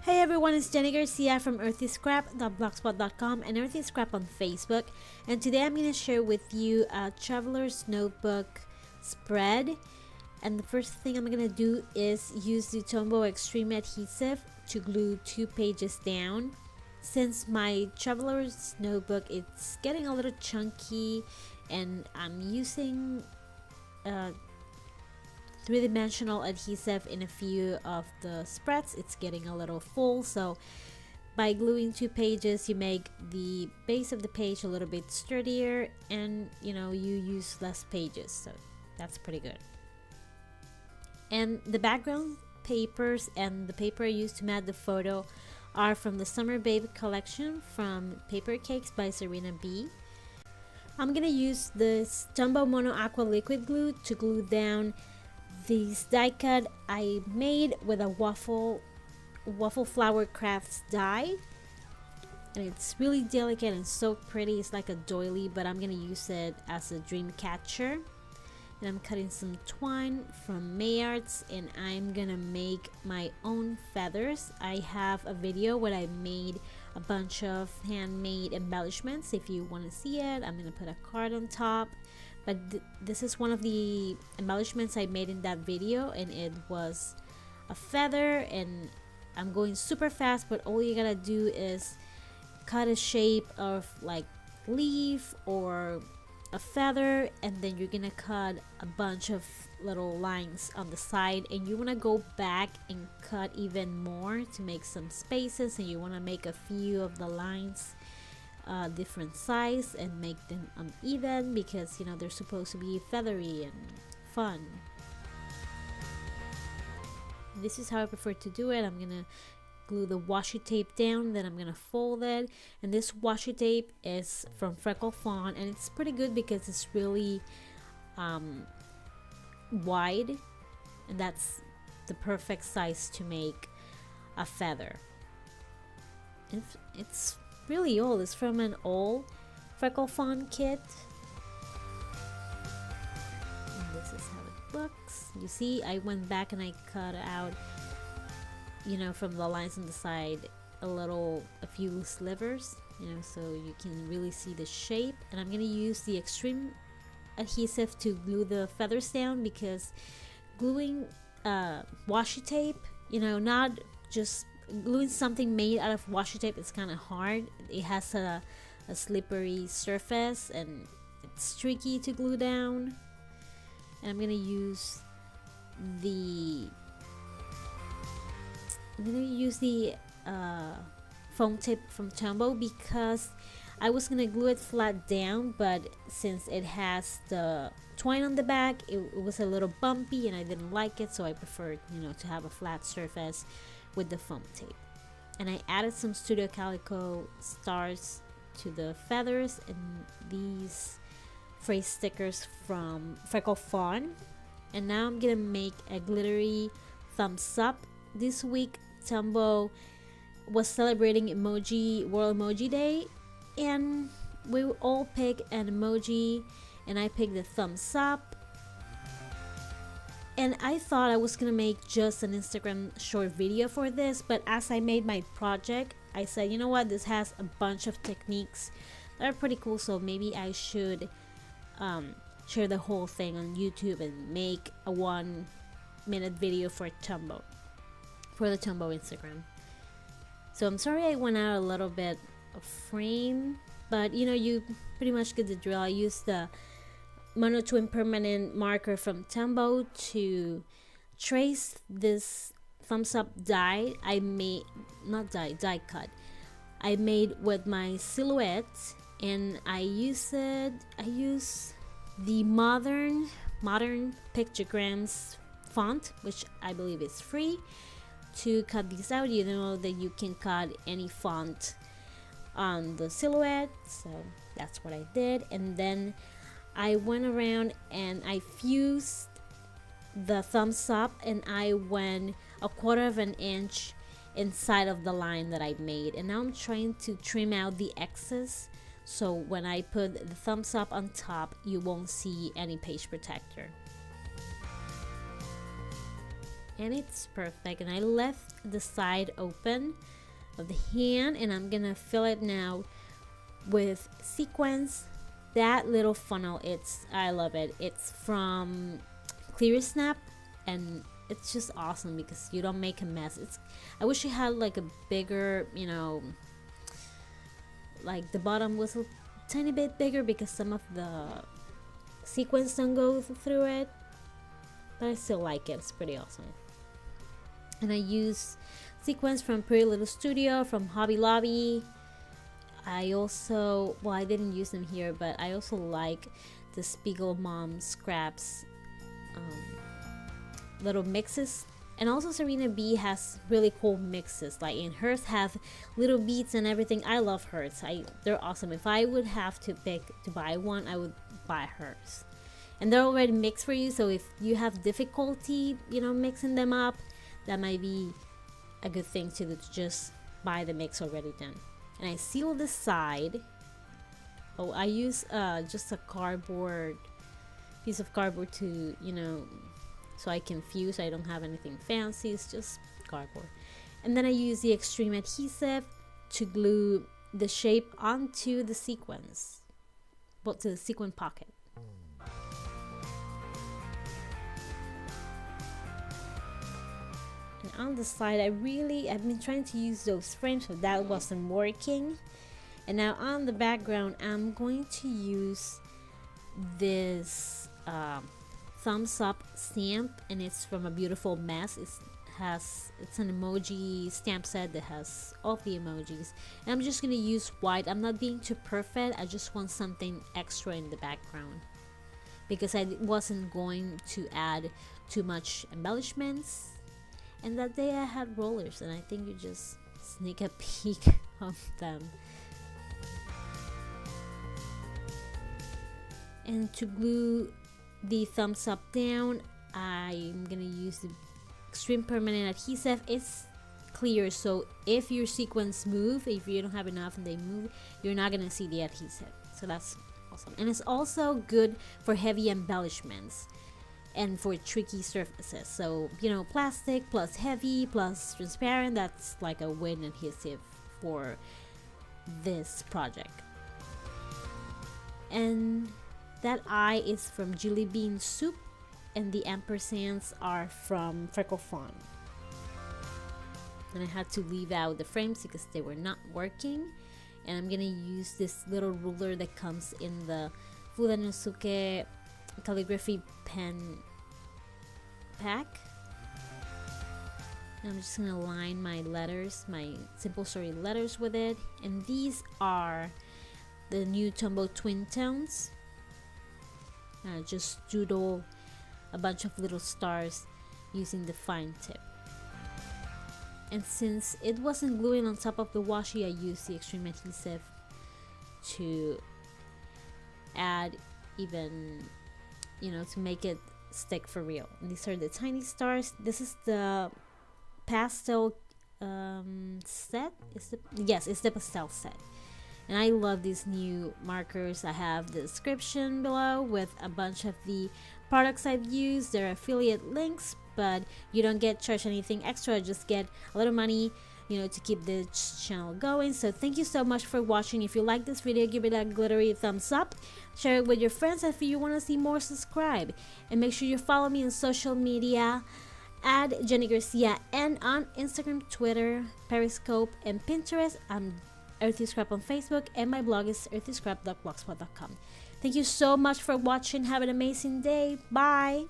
Hey everyone, it's Jenny Garcia from earthyscrap.blogspot.com and earthyscrap on Facebook, and today I'm going to share with you a traveler's notebook spread. And the first thing I'm going to do is use the Tombow Xtreme adhesive to glue 2 pages down. Since my traveler's notebook it's getting a little chunky and I'm using three-dimensional adhesive in a few of the spreads, it's getting a little full, so by gluing 2 pages you make the base of the page a little bit sturdier and you use less pages, so that's pretty good. And the background papers and the paper I used to mat the photo are from the Summer Babe collection from Paper Cakes by Serena B. I'm gonna use this Tombow Mono Aqua liquid glue to glue down this die cut I made with a waffle flower crafts die, and it's really delicate and so pretty. It's like a doily, but I'm gonna use it as a dream catcher. And I'm cutting some twine from Mayarts and I'm gonna make my own feathers. I have a video where I made a bunch of handmade embellishments. If you want to see it, I'm gonna put a card on top. But this is one of the embellishments I made in that video, and it was a feather, and I'm going super fast, but all you gotta do is cut a shape of like leaf or a feather, and then you're gonna cut a bunch of little lines on the side, and you want to go back and cut even more to make some spaces, and you want to make a few of the lines different size and make them uneven because they're supposed to be feathery and fun. This is how I prefer to do it. I'm gonna glue the washi tape down, then I'm gonna fold it, and this washi tape is from Freckled Fawn, and it's pretty good because it's really wide, and that's the perfect size to make a feather. It's really old. It's from an old Freckled Fawn kit, and this is how it looks. You see, I went back and I cut out from the lines on the side a few slivers, so you can really see the shape. And I'm gonna use the Xtreme adhesive to glue the feathers down, because gluing washi tape, not just gluing something made out of washi tape, is kind of hard. It has a slippery surface and it's tricky to glue down. And I'm gonna use the foam tape from Tombow, because I was gonna glue it flat down, but since it has the twine on the back, it was a little bumpy and I didn't like it, so I preferred to have a flat surface with the foam tape. And I added some Studio Calico stars to the feathers and these phrase stickers from Freckled Fawn. And now I'm gonna make a glittery thumbs up. This week Tombow was celebrating World Emoji Day, and we all pick an emoji, and I picked the thumbs up. And I thought I was gonna make just an Instagram short video for this, but as I made my project, I said, you know what, this has a bunch of techniques that are pretty cool, so maybe I should share the whole thing on YouTube and make a 1-minute video for the Tombow Instagram. So I'm sorry I went out a little bit of frame, but you pretty much get the drill. I used the Mono Twin permanent marker from Tombow to trace this thumbs up die I made, die cut I made with my silhouette, and I use the modern pictograms font, which I believe is free, to cut these out. You know that you can cut any font on the silhouette, so that's what I did. And then I went around and I fused the thumbs up, and I went 1/4 of an inch inside of the line that I made. And now I'm trying to trim out the excess, so when I put the thumbs up on top, you won't see any page protector. and it's perfect. And I left the side open of the hand, and I'm gonna fill it now with sequins. That little funnel, I love it. It's from Clear Snap, and it's just awesome because you don't make a mess. I wish it had like a bigger, you know, like the bottom was a tiny bit bigger because some of the sequins don't go through it, but I still like it. It's pretty awesome. And I use sequins from Pretty Little Studio, from Hobby Lobby. I also, well, I didn't use them here, but I also like the Spiegel Mom Scraps little mixes. And also Serena B has really cool mixes, like in hers have little beads and everything. I love hers. They're awesome. If I would have to pick to buy one, I would buy hers. And they're already mixed for you, so if you have difficulty, you know, mixing them up, that might be a good thing to do, to just buy the mix already done. And I seal the side. Oh, I use just a piece of cardboard to, you know, so I can fuse. I don't have anything fancy, it's just cardboard. And then I use the Xtreme adhesive to glue the shape onto the sequins, well, to the sequin pocket. And on the side, I've been trying to use those frames, but that wasn't working. And now on the background, I'm going to use this thumbs up stamp, and it's from A Beautiful Mess. It's an emoji stamp set that has all of the emojis, and I'm just gonna use white. I'm not being too perfect. I just want something extra in the background because I wasn't going to add too much embellishments. And that day I had rollers, and I think you just sneak a peek of them. And to glue the thumbs up down, I'm gonna use the Extreme Permanent Adhesive. It's clear, so if your sequins move, if you don't have enough and they move, you're not gonna see the adhesive. So that's awesome. And it's also good for heavy embellishments and for tricky surfaces. So, you know, plastic plus heavy plus transparent, that's like a win adhesive for this project. And that eye is from Jelly Bean Soup, and the ampersands are from Freckled Fawn. And I had to leave out the frames because they were not working. And I'm gonna use this little ruler that comes in the Fudenosuke calligraphy pen pack. And I'm just gonna line my letters, my Simple Story letters with it. And these are the new Tombow TwinTones. Just doodle a bunch of little stars using the fine tip. And since it wasn't gluing on top of the washi, I used the Xtreme adhesive to add even, you know, to make it stick for real. And these are the tiny stars. This is the pastel set. Yes, it's the pastel set. And I love these new markers. I have the description below with a bunch of the products I've used. They're affiliate links, but you don't get charged anything extra. Just get a little money, you know, to keep the channel going. So thank you so much for watching. If you like this video, give it a glittery thumbs up, share it with your friends, and if you want to see more, subscribe. And make sure you follow me on social media at Jenny Garcia, and on Instagram, Twitter, Periscope, and Pinterest. I'm Earthy Scrap on Facebook, and my blog is earthyscrap.blogspot.com. Thank you so much for watching. Have an amazing day. Bye.